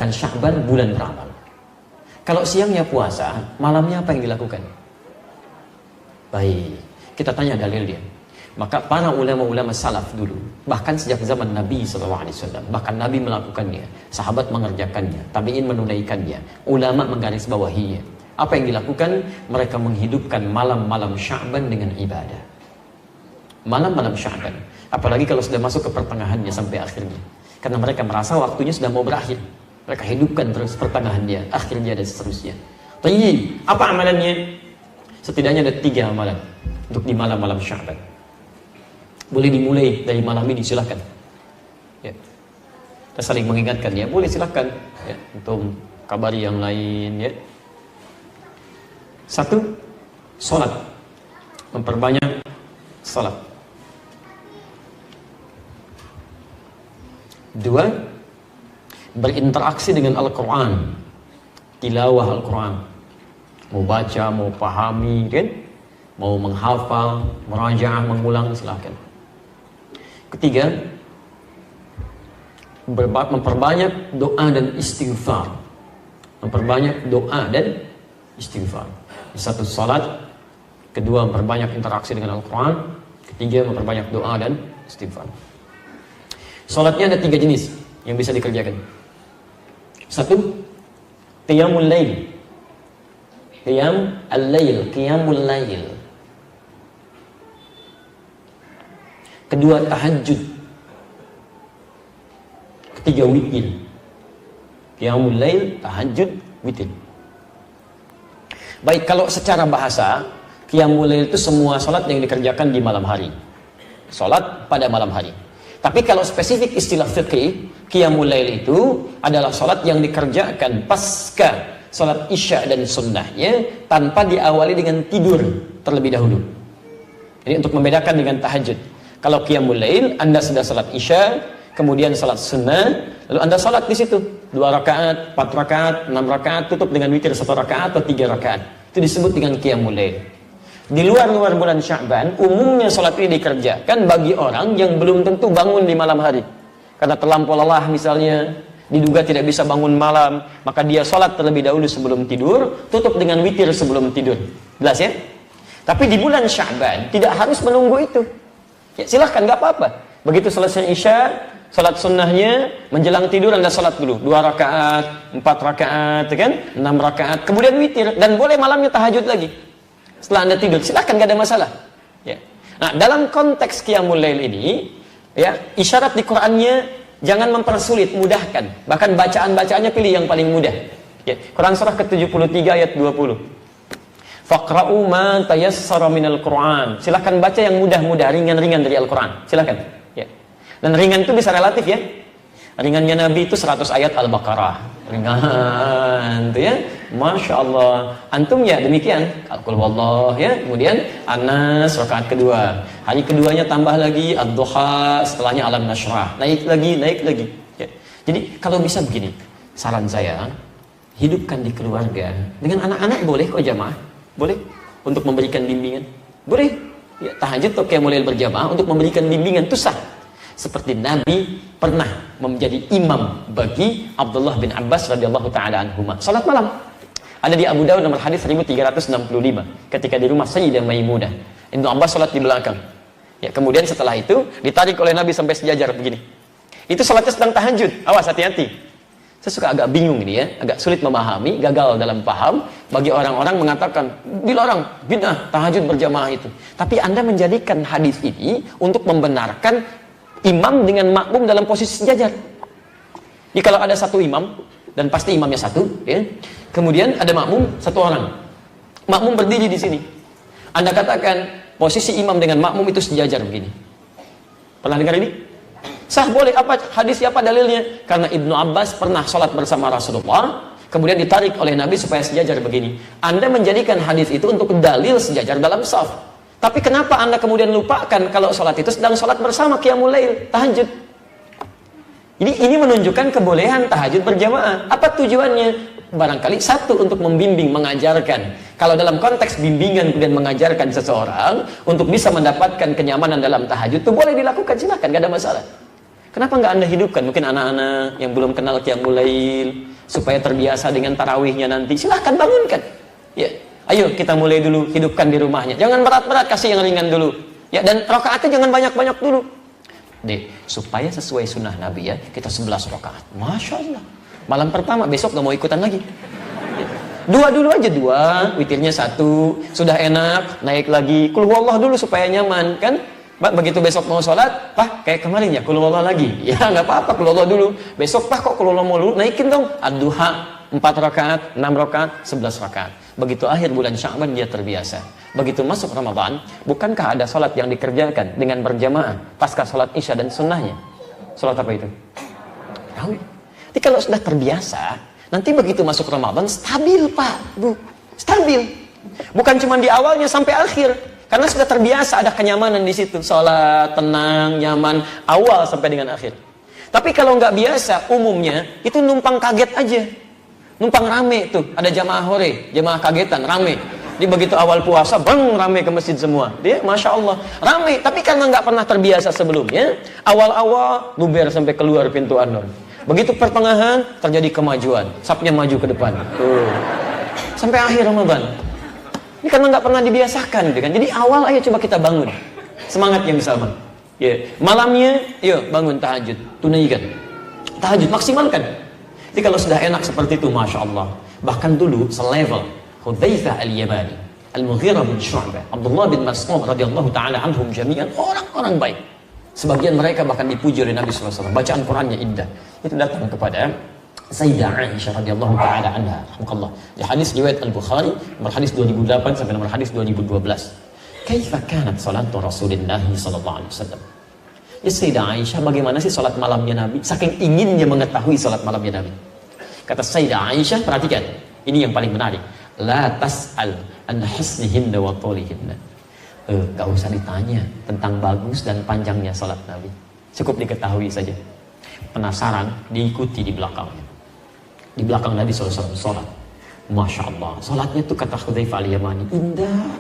Sya'ban bulan beramal. Kalau siangnya puasa, malamnya apa yang dilakukan? Baik, kita tanya dalil dia. Maka para ulama-ulama salaf dulu, bahkan sejak zaman Nabi SAW, bahkan Nabi melakukannya, sahabat mengerjakannya, tabi'in menunaikannya, ulama menggarisbawahinya. Apa yang dilakukan? Mereka menghidupkan malam-malam Sya'ban dengan ibadah. Malam-malam Sya'ban, apalagi kalau sudah masuk ke pertengahannya sampai akhirnya, karena mereka merasa waktunya sudah mau berakhir. Mereka hidupkan terus pertengahannya, akhirnya dan seterusnya. Tayyib, apa amalannya? Setidaknya ada 3 amalan untuk di malam-malam Sya'ban. Boleh dimulai dari malam ini, silakan. Ya. Kita saling mengingatkan ya, boleh silakan. Ya, untuk kabari yang lain ya. 1, sholat, memperbanyak sholat. 2, berinteraksi dengan Al-Quran, tilawah Al-Quran, mau baca, mau pahami kan, mau menghafal, merajaah, mengulang, silakan. 3, memperbanyak doa dan istighfar, memperbanyak doa dan istighfar. 1, salat. 2, memperbanyak interaksi dengan Al-Quran. 3, memperbanyak doa dan istighfar. Salatnya ada 3 jenis yang bisa dikerjakan. 1, qiyamul lail. Qiyam al-lail, qiyamul lail. 2, tahajud. 3, witir. Qiyamul lail, tahajud, witir. Baik, kalau secara bahasa, qiyamul lail itu semua salat yang dikerjakan di malam hari. Salat pada malam hari. Tapi kalau spesifik istilah fiqih, qiyamul lail itu adalah salat yang dikerjakan pasca salat isya dan sunnahnya tanpa diawali dengan tidur terlebih dahulu. Jadi untuk membedakan dengan tahajud. Kalau qiyamul lail, Anda sudah salat isya, kemudian salat sunnah, lalu Anda salat di situ 2 rakaat, 4 rakaat, 6 rakaat, tutup dengan witir 1 rakaat atau 3 rakaat. Itu disebut dengan qiyamul lail. Di luar bulan Sya'ban, umumnya salat ini dikerjakan bagi orang yang belum tentu bangun di malam hari. Karena terlampau lelah misalnya, diduga tidak bisa bangun malam, maka dia salat terlebih dahulu sebelum tidur, tutup dengan witir sebelum tidur. Jelas ya? Tapi di bulan Sya'ban tidak harus menunggu itu. Ya, silahkan, nggak apa-apa. Begitu selesai isya, salat sunnahnya, menjelang tidur Anda salat dulu 2 rakaat, 4 rakaat, kan? 6 rakaat, kemudian witir, dan boleh malamnya tahajud lagi. Setelah Anda tidur, silakan, gak ada masalah. Ya. Nah, dalam konteks qiyamul lail ini, ya, isyarat di Qur'annya jangan mempersulit, mudahkan. Bahkan bacaan-bacaannya pilih yang paling mudah. Ya. Quran surah ke-73 ayat 20. Faqra'u ma tayassara minal Qur'an. Silakan baca yang mudah-mudah, ringan-ringan dari Al-Qur'an. Silakan. Ya. Dan ringan itu bisa relatif ya. Ringannya Nabi itu 100 ayat Al-Baqarah. Ringan itu ya. Masya Allah. Antum ya demikian. Qul huwallah ya. Kemudian Anas rakaat kedua. Hari keduanya tambah lagi Ad-Duha, setelahnya Alam Nashrah. Naik lagi. Ya. Jadi kalau bisa begini, saran saya, hidupkan di keluarga. Dengan anak-anak boleh kok jamaah. Boleh untuk memberikan bimbingan. Boleh. Ya, tahajud atau qiyamul lail berjamaah untuk memberikan bimbingan itu sah. Seperti Nabi pernah menjadi imam bagi Abdullah bin Abbas radhiyallahu taala anhuma. Salat malam. Ada di Abu Dawud nomor hadis 1365 ketika di rumah Sayyidah Maimunah. Ibnu Abbas salat di belakang. Ya, kemudian setelah itu ditarik oleh Nabi sampai sejajar begini. Itu salatnya sedang tahajud. Awas, hati-hati. Saya suka agak bingung ini ya, agak sulit memahami, gagal dalam paham bagi orang-orang mengatakan dilarang bid'ah tahajud berjamaah itu. Tapi Anda menjadikan hadis ini untuk membenarkan imam dengan makmum dalam posisi sejajar. Jadi kalau ada satu imam, dan pasti imamnya satu, ya, kemudian ada makmum satu orang. Makmum berdiri di sini. Anda katakan posisi imam dengan makmum itu sejajar begini. Pernah dengar ini? Sah, boleh. Apa hadis, siapa dalilnya? Karena Ibnu Abbas pernah sholat bersama Rasulullah, kemudian ditarik oleh Nabi supaya sejajar begini. Anda menjadikan hadis itu untuk dalil sejajar dalam shaf. Tapi kenapa Anda kemudian lupakan kalau sholat itu sedang sholat bersama qiyamul lail, tahajud? Jadi ini menunjukkan kebolehan tahajud berjamaah. Apa tujuannya? Barangkali satu, untuk membimbing, mengajarkan. Kalau dalam konteks bimbingan kemudian mengajarkan seseorang untuk bisa mendapatkan kenyamanan dalam tahajud, itu boleh dilakukan, silakan, gak ada masalah. Kenapa nggak Anda hidupkan? Mungkin anak-anak yang belum kenal Qiyamul Lail, supaya terbiasa dengan tarawihnya nanti, silahkan bangunkan. Ya, ayo kita mulai dulu, hidupkan di rumahnya. Jangan berat-berat, kasih yang ringan dulu. Ya, dan rakaatnya jangan banyak-banyak dulu. Supaya sesuai sunnah Nabi ya, kita 11 rakaat. Masya Allah. Malam pertama, besok nggak mau ikutan lagi. Ya. Dua dulu aja, dua, witirnya satu, sudah enak, naik lagi. Qul huwallah dulu supaya nyaman, kan? Begitu besok mau sholat, Pak, kayak kemarin ya, Qul huwallah lagi. Ya, nggak apa-apa, Qul huwallah dulu. Besok, Pak, kok Qul huwallah mau dulu? Naikin dong. Ad-duha, 4 rakaat, 6 rakaat, 11 rakaat. Begitu akhir bulan Sya'ban dia terbiasa. Begitu masuk Ramadan, bukankah ada sholat yang dikerjakan dengan berjamaah pasca sholat Isya dan sunnahnya? Sholat apa itu? Tahu? Jadi kalau sudah terbiasa, nanti begitu masuk Ramadan, stabil Pak, Bu. Stabil. Bukan cuma di awalnya sampai akhir. Karena sudah terbiasa, ada kenyamanan di situ. Sholat, tenang, nyaman, awal sampai dengan akhir. Tapi kalau nggak biasa, umumnya itu numpang kaget aja. Numpang rame tuh, ada jamaah hore, jamaah kagetan, rame. Di begitu awal puasa, bang, rame ke masjid semua. Dia, Masya Allah, rame. Tapi karena nggak pernah terbiasa sebelumnya, awal-awal, luber sampai keluar pintu An-Nur. Begitu pertengahan, terjadi kemajuan. Sapnya maju ke depan. Tuh. Sampai akhir Ramadan. Ini karena nggak pernah dibiasakan, gitu kan. Jadi awal, ayo coba kita bangun. Semangat yang sama. Ya. Malamnya, yuk bangun tahajud. Tunaikan. Tahajud, maksimalkan. Jadi kalau sudah enak seperti itu, Masya Allah. Bahkan dulu, selevel. Hudzaifah al-Yamani, Al-Mughirah bin Syu'bah, Abdullah bin Mas'ud radhiyallahu ta'ala anhum jami'an, orang-orang baik. Sebagian mereka bahkan dipuji oleh Nabi SAW. Bacaan Qurannya indah. Itu datang kepada Sayyidah Aisyah radhiyallahu ta'ala anha, rahmatullah. Di hadis riwayat Al-Bukhari, nomor hadis 2008 sampai nomor hadis 2012. Kaifa kanat salatu Rasulullah sallallahu alaihi wasallam? Ya Sayyidah Aisyah, bagaimana sih salat malamnya Nabi? Saking inginnya mengetahui salat malamnya Nabi. Kata Sayyidah Aisyah, perhatikan. Ini yang paling menarik. La tas'al an husnihinna wa tulihinna. Gak usah ditanya tentang bagus dan panjangnya salat Nabi. Cukup diketahui saja. Penasaran, diikuti di belakangnya. Di belakang Nabi SAW salat. Masya Allah, salatnya tuh kata Hudzaifah al-Yamani, indah,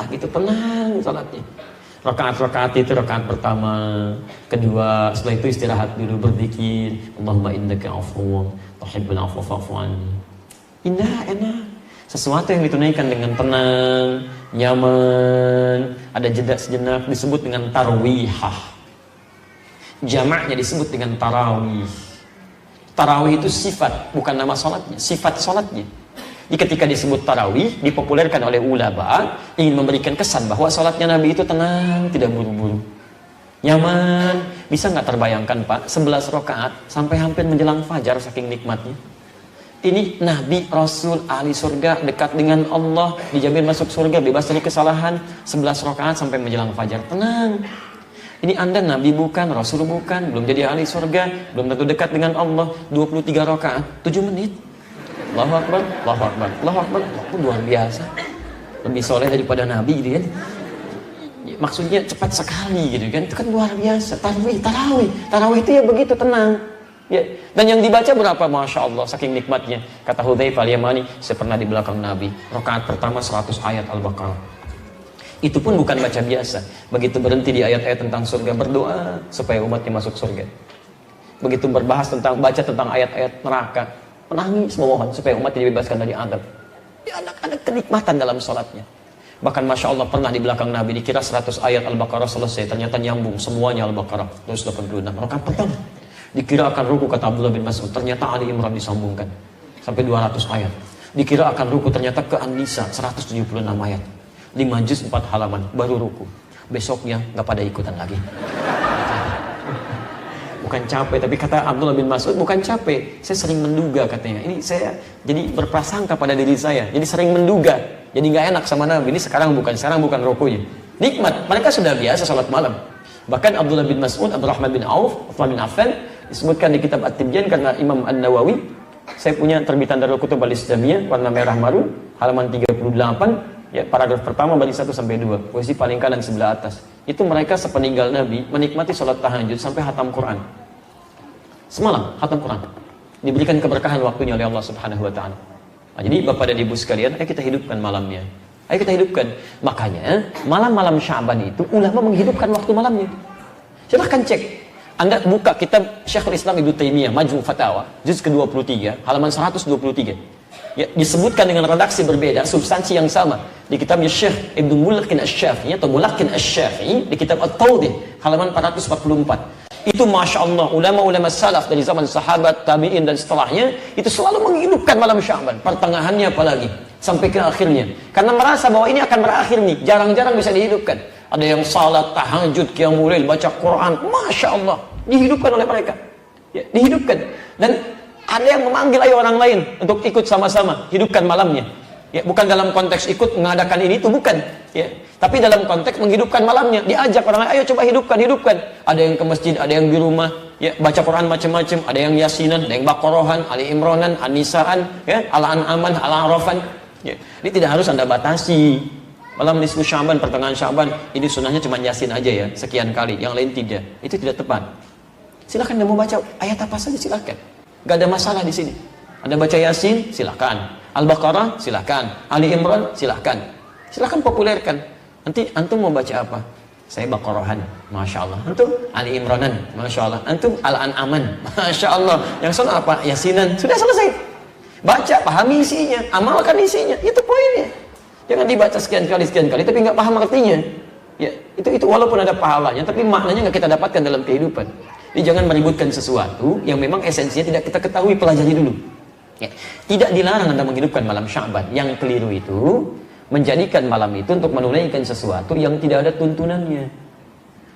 gitu, tenang salatnya. Rakaat-rakaat itu rakaat pertama, kedua, setelah itu istirahat dulu, berzikir, Allahumma innaka afuwwun tuhibbul afwa fa'fu anni. Indah, enak. Sesuatu yang ditunaikan dengan tenang, nyaman, ada jeda sejenak, disebut dengan tarwihah. Jamaknya disebut dengan tarawih. Tarawih itu sifat, bukan nama sholatnya, sifat sholatnya. Jadi ketika disebut tarawih, dipopulerkan oleh ulama, ingin memberikan kesan bahwa sholatnya Nabi itu tenang, tidak buru-buru, nyaman. Bisa nggak terbayangkan Pak, 11 rakaat sampai hampir menjelang fajar saking nikmatnya. Ini Nabi, Rasul, ahli surga, dekat dengan Allah, dijamin masuk surga, bebas dari kesalahan, 11 rakaat sampai menjelang fajar, tenang. Ini Anda Nabi bukan, Rasul bukan, belum jadi ahli surga, belum tentu dekat dengan Allah, 23 rakaat, 7 menit. Allahu Akbar, Allahu Akbar, Allahu Akbar, itu luar biasa. Lebih soleh daripada Nabi gitu kan. Maksudnya cepat sekali gitu kan, itu kan luar biasa. Tarawih itu ya begitu tenang. Ya. Dan yang dibaca berapa? Masya Allah, saking nikmatnya. Kata Hudzaifah al-Yamani, saya pernah di belakang Nabi, rakaat pertama 100 ayat Al-Baqarah. Itu pun bukan baca biasa. Begitu berhenti di ayat-ayat tentang surga, berdoa supaya umatnya masuk surga. Begitu berbahas tentang, baca tentang ayat-ayat neraka, menangis memohon supaya umatnya dibebaskan dari azab. Ya, ada kenikmatan dalam sholatnya. Bahkan Masya Allah pernah di belakang Nabi, dikira 100 ayat Al-Baqarah selesai, ternyata nyambung semuanya Al-Baqarah 286. Rakaat pertama dikira akan ruku, kata Abdullah bin Mas'ud, ternyata Ali Imran disambungkan sampai 200 ayat. Dikira akan ruku, ternyata ke An-Nisa 176 ayat, 5 juz 4 halaman, baru ruku. Besoknya nggak pada ikutan lagi. Bukan capek, tapi kata Abdullah bin Mas'ud, bukan capek, saya sering menduga, katanya. Ini saya jadi berprasangka pada diri saya, jadi sering menduga, jadi nggak enak sama Nabi. Ini sekarang bukan rukunya. Nikmat, mereka sudah biasa salat malam. Bahkan Abdullah bin Mas'ud, Abdurrahman bin Auf, Uthman bin Affan disebutkan di kitab At-Tibyan karena Imam An-Nawawi. Saya punya terbitan Darul Kutub Al-Islamiyah warna merah marun, halaman 38, ya, paragraf pertama bagi 1 sampai 2, posisi paling kanan sebelah atas. Itu mereka sepeninggal Nabi menikmati sholat tahajud sampai khatam Quran. Semalam khatam Quran. Diberikan keberkahan waktunya oleh Allah Subhanahu wa taala. Nah, jadi Bapak dan Ibu sekalian, ayo kita hidupkan malamnya. Ayo kita hidupkan. Makanya malam-malam Sya'ban itu ulama menghidupkan waktu malamnya. Silahkan cek. Anda buka kitab Syekhul Islam Ibnu Taimiyah, Majmu' Fatawa, juz ke-23, halaman 123. Ya, disebutkan dengan redaksi berbeda, substansi yang sama. Di kitabnya Syekh Ibnu Mulakin Asy-Syafi'i atau Mulakin Asy-Syafi'i, di kitab At-Tawdih, halaman 444. Itu Masya Allah, ulama-ulama salaf dari zaman sahabat, tabi'in dan setelahnya, itu selalu menghidupkan malam Sya'ban, pertengahannya apalagi, sampai ke akhirnya. Karena merasa bahwa ini akan berakhir nih, jarang-jarang bisa dihidupkan. Ada yang salat, tahajud, qiyamul lail, baca Quran, Masya Allah, dihidupkan oleh mereka. Ya, dihidupkan. Dan ada yang memanggil ayo orang lain untuk ikut sama-sama, hidupkan malamnya. Ya, bukan dalam konteks ikut mengadakan ini itu, bukan. Ya, tapi dalam konteks menghidupkan malamnya, diajak orang lain, ayo coba hidupkan. Ada yang ke masjid, ada yang di rumah, ya, baca Quran macam-macam, ada yang Yasinan, ada yang Baqarahan, Ali Imranan, An-Nisaan, ya, Al-An'aman, Al-A'rafan. Ya, ini tidak harus Anda batasi. Malam nisfu Sya'ban, pertengahan Sya'ban, ini sunnahnya cuma Yasin aja ya, sekian kali, yang lain tidak. Itu tidak tepat. Silakan Anda mau baca ayat apa saja, silakan. Gak ada masalah di sini. Anda baca Yasin, silakan. Al-Baqarah, silakan. Ali Imran, silakan. Silakan populerkan. Nanti antum mau baca apa? Saya Baqarahan, Masya Allah. Antum Ali Imranan, Masya Allah. Antum Al-An'aman, Masya Allah. Yang sana apa? Yasinan. Sudah selesai. Baca, pahami isinya, amalkan isinya. Itu poinnya. Jangan dibaca sekian kali, tapi nggak paham artinya. Ya, itu walaupun ada pahalanya, tapi maknanya nggak kita dapatkan dalam kehidupan. Jadi jangan meributkan sesuatu yang memang esensinya tidak kita ketahui, pelajari dulu. Ya. Tidak dilarang Anda menghidupkan malam Sya'ban. Yang keliru itu menjadikan malam itu untuk menunaikan sesuatu yang tidak ada tuntunannya.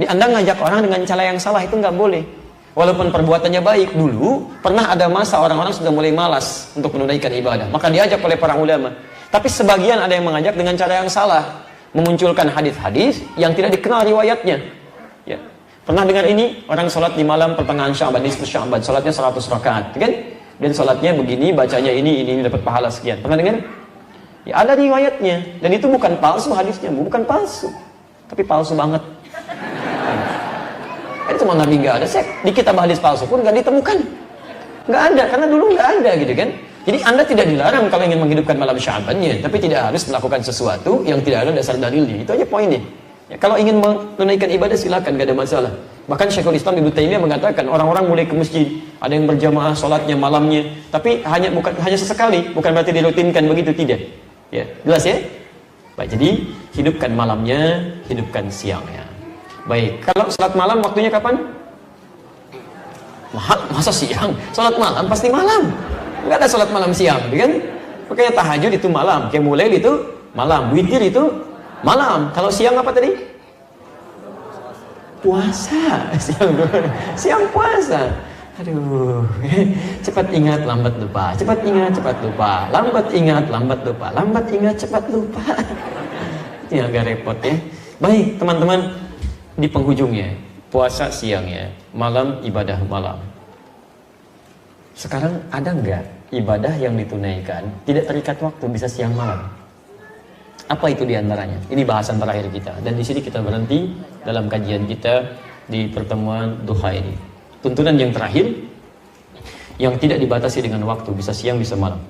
Jadi Anda ngajak orang dengan cara yang salah, itu nggak boleh. Walaupun perbuatannya baik, dulu pernah ada masa orang-orang sudah mulai malas untuk menunaikan ibadah, maka diajak oleh para ulama. Tapi sebagian ada yang mengajak dengan cara yang salah, memunculkan hadis-hadis yang tidak dikenal riwayatnya. Ya. Pernah dengar ini, orang sholat di malam pertengahan Sya'ban, nisfu Sya'ban, sholatnya 100 rakaat, kan? Dan sholatnya begini, bacanya ini dapat pahala sekian. Pernah dengar? Ya, ada riwayatnya, dan itu bukan palsu hadisnya, bukan palsu, tapi palsu banget. Itu cuma Nabi nggak ada. Di kitab hadis palsu pun nggak ditemukan, nggak ada, karena dulu nggak ada, gitu kan? Jadi Anda tidak dilarang kalau ingin menghidupkan malam Sya'bannya, tapi tidak harus melakukan sesuatu yang tidak ada dasar dalilnya. Itu aja poinnya. Ya, kalau ingin menunaikan ibadah silakan, gak ada masalah. Bahkan Syekhul Islam Ibnu Taimiyah mengatakan orang-orang mulai ke masjid, ada yang berjamaah sholatnya malamnya, tapi hanya sesekali, bukan berarti dirutinkan begitu, tidak. Ya, jelas ya? Baik, jadi hidupkan malamnya, hidupkan siangnya. Baik, kalau sholat malam waktunya kapan? Masa siang? Sholat malam pasti malam. Nggak ada sholat malam siang, kan? Makanya tahajud itu malam, qiyamul lail itu malam, witir itu malam. Kalau siang apa tadi? Puasa. Siang puasa. Aduh, cepat ingat, lambat lupa. Cepat ingat, cepat lupa. Lambat ingat, lambat lupa. Lambat ingat, cepat lupa. Ini agak repot ya. Baik, teman-teman, di penghujungnya, puasa siangnya, malam ibadah malam. Sekarang ada nggak ibadah yang ditunaikan tidak terikat waktu, bisa siang malam? Apa itu diantaranya? Ini bahasan terakhir kita, dan di sini kita berhenti dalam kajian kita di pertemuan duha ini. Tuntunan yang terakhir yang tidak dibatasi dengan waktu, bisa siang bisa malam.